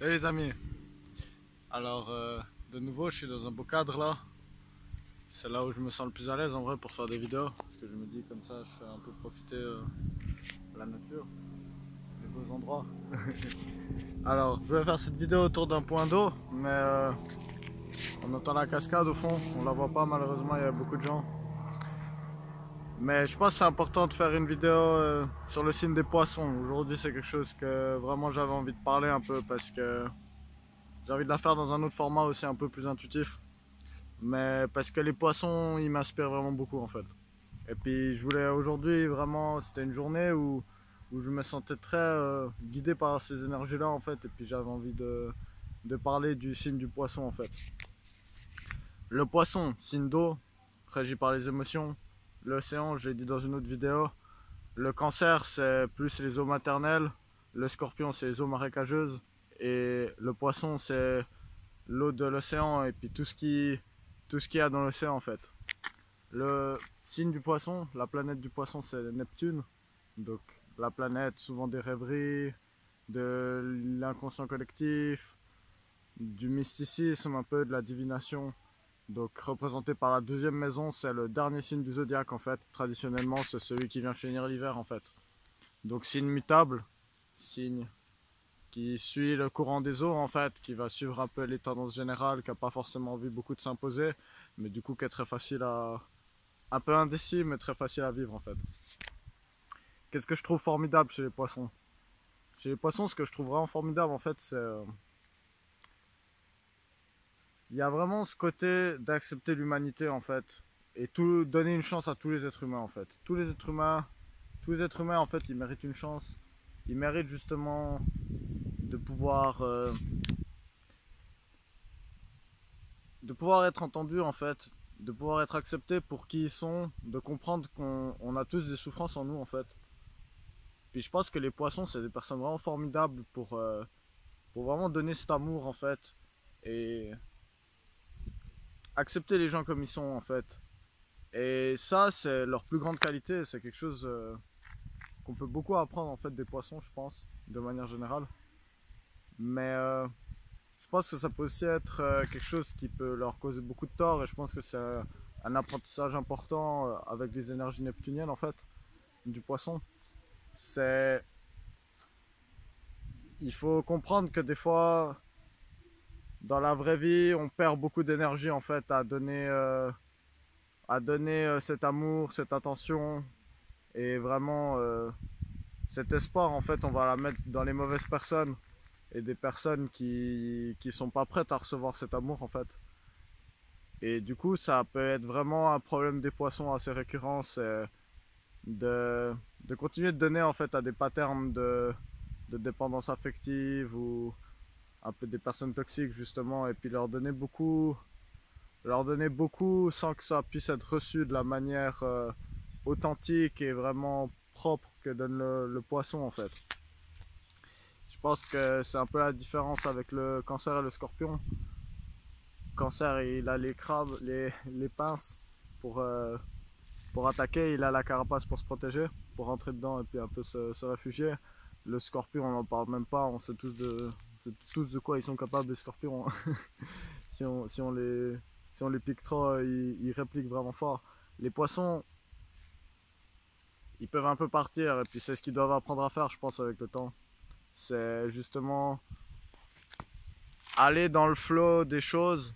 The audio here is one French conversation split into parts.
Salut les amis. Alors de nouveau je suis dans un beau cadre là. C'est là où je me sens le plus à l'aise en vrai pour faire des vidéos. Parce que je me dis comme ça je fais un peu profiter la nature, les beaux endroits. Alors je vais faire cette vidéo autour d'un point d'eau. Mais on entend la cascade au fond. On la voit pas malheureusement, il y a beaucoup de gens. Mais je pense que c'est important de faire une vidéo sur le signe des poissons. Aujourd'hui c'est quelque chose que vraiment j'avais envie de parler un peu. Parce que j'ai envie de la faire dans un autre format aussi un peu plus intuitif. Mais parce que les poissons ils m'inspirent vraiment beaucoup en fait. Et puis je voulais aujourd'hui vraiment, c'était une journée où je me sentais très guidé par ces énergies là en fait. Et puis j'avais envie de parler du signe du poisson en fait. Le poisson, signe d'eau, régi par les émotions. L'océan, j'ai dit dans une autre vidéo. Le cancer c'est plus les eaux maternelles. Le scorpion c'est les eaux marécageuses. Et le poisson c'est l'eau de l'océan et puis tout ce qu'il y a dans l'océan en fait. Le signe du poisson, la planète du poisson c'est Neptune. Donc la planète souvent des rêveries, de l'inconscient collectif, du mysticisme, un peu de la divination. Donc représenté par la deuxième maison, c'est le dernier signe du zodiaque en fait. Traditionnellement c'est celui qui vient finir l'hiver en fait. Donc signe mutable, signe qui suit le courant des eaux en fait, qui va suivre un peu les tendances générales, qui n'a pas forcément envie beaucoup de s'imposer, mais du coup qui est très facile à... un peu indécis, mais très facile à vivre en fait. Qu'est-ce que je trouve formidable chez les poissons? Chez les poissons, ce que je trouve vraiment formidable en fait, c'est... il y a vraiment ce côté d'accepter l'humanité en fait, et tout, donner une chance à tous les êtres humains en fait. Tous les êtres humains en fait, ils méritent une chance. Ils méritent justement de pouvoir être entendus en fait, de pouvoir être acceptés pour qui ils sont, de comprendre qu'on a tous des souffrances en nous en fait. Puis je pense que les poissons c'est des personnes vraiment formidables pour vraiment donner cet amour en fait et accepter les gens comme ils sont en fait. Et ça c'est leur plus grande qualité, c'est quelque chose qu'on peut beaucoup apprendre en fait des poissons je pense, de manière générale. Mais je pense que ça peut aussi être quelque chose qui peut leur causer beaucoup de tort et je pense que c'est un apprentissage important avec les énergies neptuniennes en fait, du poisson. C'est... Il faut comprendre que des fois, dans la vraie vie, on perd beaucoup d'énergie en fait à donner cet amour, cette attention et vraiment cet espoir en fait, on va la mettre dans les mauvaises personnes et des personnes qui sont pas prêtes à recevoir cet amour en fait. Et du coup, ça peut être vraiment un problème des poissons assez récurrent, c'est de, de continuer de donner en fait à des patterns de dépendance affective ou un peu des personnes toxiques justement, et puis leur donner beaucoup sans que ça puisse être reçu de la manière authentique et vraiment propre que donne le poisson en fait. Je pense que c'est un peu la différence avec le cancer et le scorpion. Cancer, il a les crabes, les pinces pour attaquer, il a la carapace pour se protéger, pour rentrer dedans et puis un peu se réfugier. Le scorpion, on n'en parle même pas, on sait tous de quoi ils sont capables les scorpions. Si on les pique trop, ils répliquent vraiment fort. Les poissons, ils peuvent un peu partir et puis c'est ce qu'ils doivent apprendre à faire je pense avec le temps. C'est justement aller dans le flow des choses,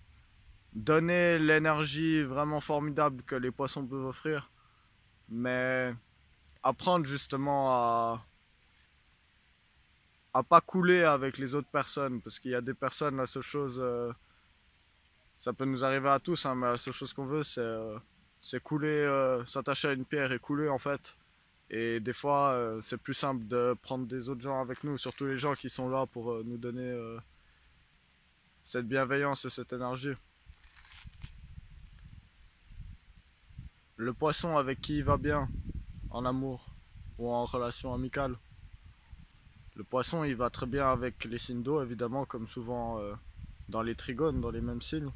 donner l'énergie vraiment formidable que les poissons peuvent offrir, mais apprendre justement à pas couler avec les autres personnes, parce qu'il y a des personnes, la seule chose, ça peut nous arriver à tous, hein, mais la seule chose qu'on veut c'est couler, s'attacher à une pierre et couler en fait. Et des fois c'est plus simple de prendre des autres gens avec nous, surtout les gens qui sont là pour nous donner cette bienveillance et cette énergie. Le poisson avec qui il va bien en amour ou en relation amicale. Le poisson il va très bien avec les signes d'eau évidemment, comme souvent dans les trigones, dans les mêmes signes.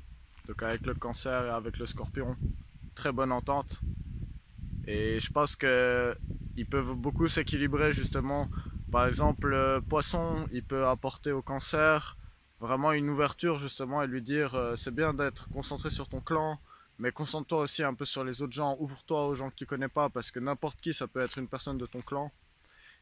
Donc avec le cancer et avec le scorpion, très bonne entente. Et je pense que ils peuvent beaucoup s'équilibrer justement. Par exemple le poisson il peut apporter au cancer vraiment une ouverture justement et lui dire c'est bien d'être concentré sur ton clan, mais concentre-toi aussi un peu sur les autres gens, ouvre-toi aux gens que tu connais pas parce que n'importe qui ça peut être une personne de ton clan.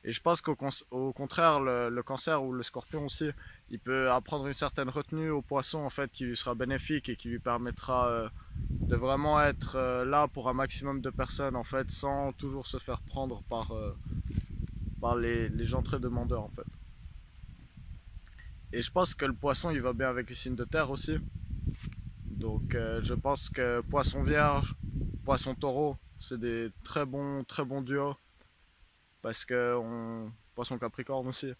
Et je pense au contraire, le cancer ou le scorpion aussi, il peut apprendre une certaine retenue au poisson en fait qui lui sera bénéfique et qui lui permettra de vraiment être là pour un maximum de personnes en fait sans toujours se faire prendre par les gens très demandeurs en fait. Et je pense que le poisson il va bien avec les signes de terre aussi. Donc je pense que poisson vierge, poisson taureau, c'est des très bons duos parce que poisson capricorne aussi.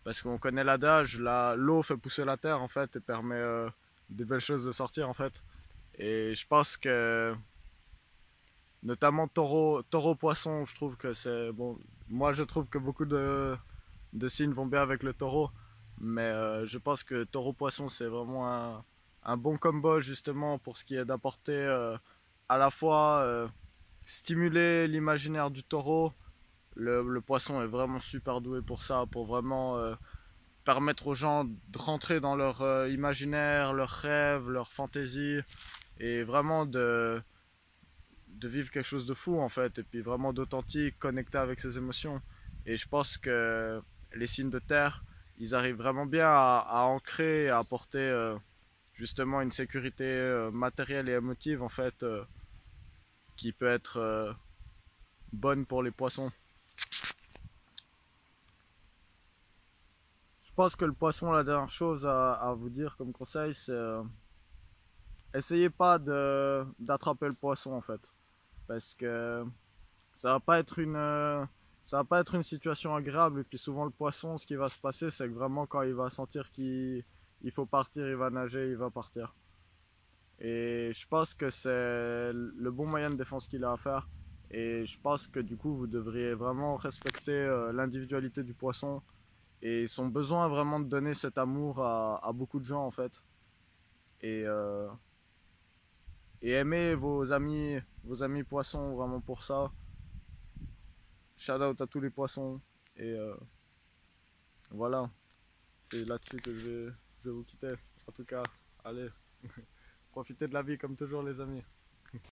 Parce qu'on connaît l'adage, l'eau fait pousser la terre en fait et permet des belles choses de sortir en fait. Et je pense que notamment taureau poisson, je trouve que c'est bon. Moi je trouve que beaucoup de signes vont bien avec le taureau. Mais je pense que taureau poisson c'est vraiment un bon combo justement pour ce qui est d'apporter à la fois stimuler l'imaginaire du taureau. Le poisson est vraiment super doué pour ça, pour vraiment permettre aux gens de rentrer dans leur imaginaire, leurs rêves, leurs fantaisies, et vraiment de vivre quelque chose de fou en fait, et puis vraiment d'authentique, connecté avec ses émotions. Et je pense que les signes de terre, ils arrivent vraiment bien à ancrer et à apporter justement une sécurité matérielle et émotive en fait, qui peut être bonne pour les poissons. Je pense que le poisson, la dernière chose à vous dire comme conseil, c'est essayez pas d'attraper le poisson en fait, parce que ça va pas être ça va pas être une situation agréable. Et puis souvent le poisson, ce qui va se passer, c'est que vraiment quand il va sentir qu'il faut partir, il va nager, il va partir. Et je pense que c'est le bon moyen de défense qu'il a à faire. Et je pense que du coup, vous devriez vraiment respecter l'individualité du poisson et son besoin vraiment de donner cet amour à beaucoup de gens en fait. Et, euh, et aimer vos amis poissons vraiment pour ça. Shout out à tous les poissons. Et voilà, c'est là-dessus que je vais vous quitter. En tout cas, allez, profitez de la vie comme toujours les amis.